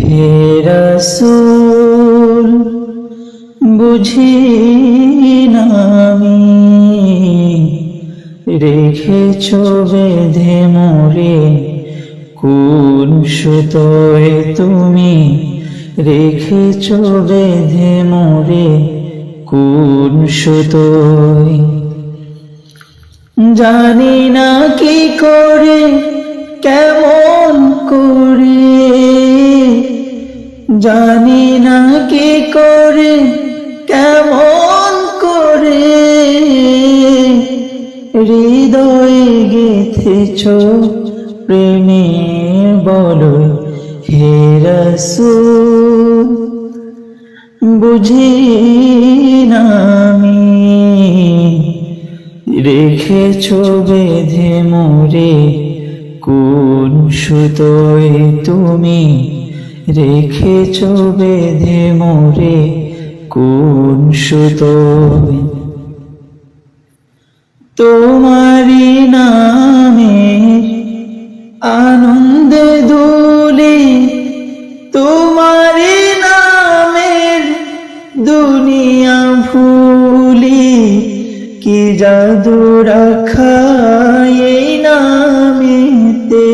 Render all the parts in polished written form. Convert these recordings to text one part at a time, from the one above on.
হে রাসূল বুঝি না আমি রেখেছ বেঁধে মোরে কোন সুতোয় তুমি রেখেছ বেঁধে মোরে কোন সুতোয় জানি না কি করে কেমন করে জানি না কি করে কেমন করে হৃদয়ে গেঁথেছ প্রেমের বলো হে রাসূল বুঝি না আমি রেখেছ বেঁধে মোরে কোন সুতোয় তুমি রেখেছ বেঁধে মোরে কোন সুতোয় তোমারি নামে আনন্দে দুলি তোমারি নামের দুনিয়া ভুলি কি জাদু রাখা এই নামেতে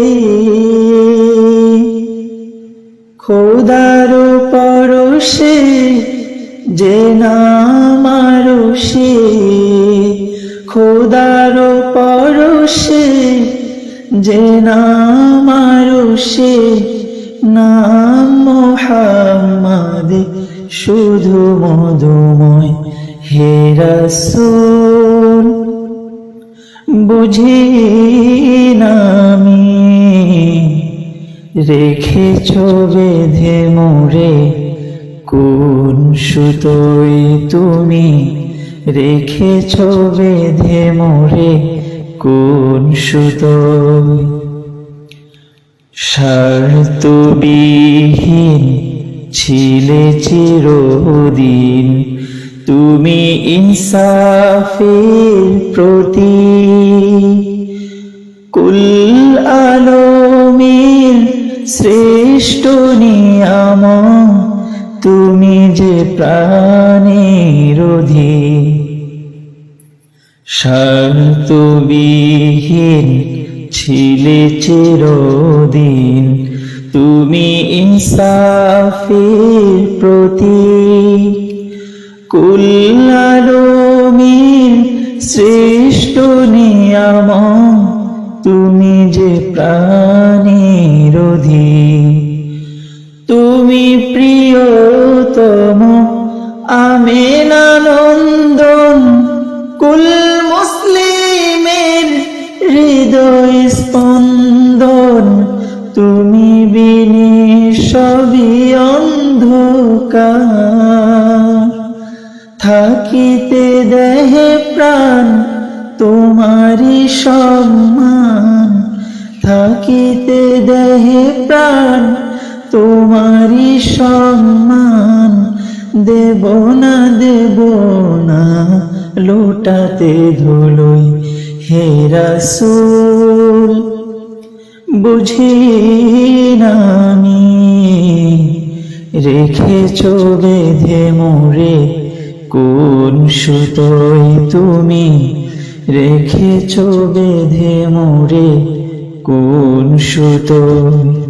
খোদার পরশে যে নাম আরশে খোদার পরশে যে নাম আরশে নাম মুহাম্মদ শুধু মধুময় হে রাসূল বুঝি না আমি রেখেছ বেঁধে মোরে কোন সুতোয় তুমি রেখেছ বেঁধে মোরে কোন সুতোয় স্বার্থবিহীন ছিলে চিরদিন তুমি ইনসাফের প্রতীক কুল আলমের শ্রেষ্ঠ নিয়ামত তুমি যে প্রাণের অধিক স্বার্থবিহীন ছিলে চিরদিন তুমি ইনসাফের প্রতীক কুল আলমের শ্রেষ্ঠ নিয়ামত তুমি যে প্রাণের অধিক তুমি প্রিয়তম আমেনা নন্দন কুল মুসলিমের হৃদয় স্পন্দন তুমি বিনে সবই অন্ধকার থাকিতে দেহে প্রাণ তোমারি সম্মান থাকিতে দেহে প্রাণ তোমারি সম্মান দেব না লোটাতে ধুলোই হে রাসূল বুঝি না আমি রেখেছ বেঁধে মোরে কোন সুতোয় তুমি রেখেছ বেঁধে মোরে কোন সুতোয়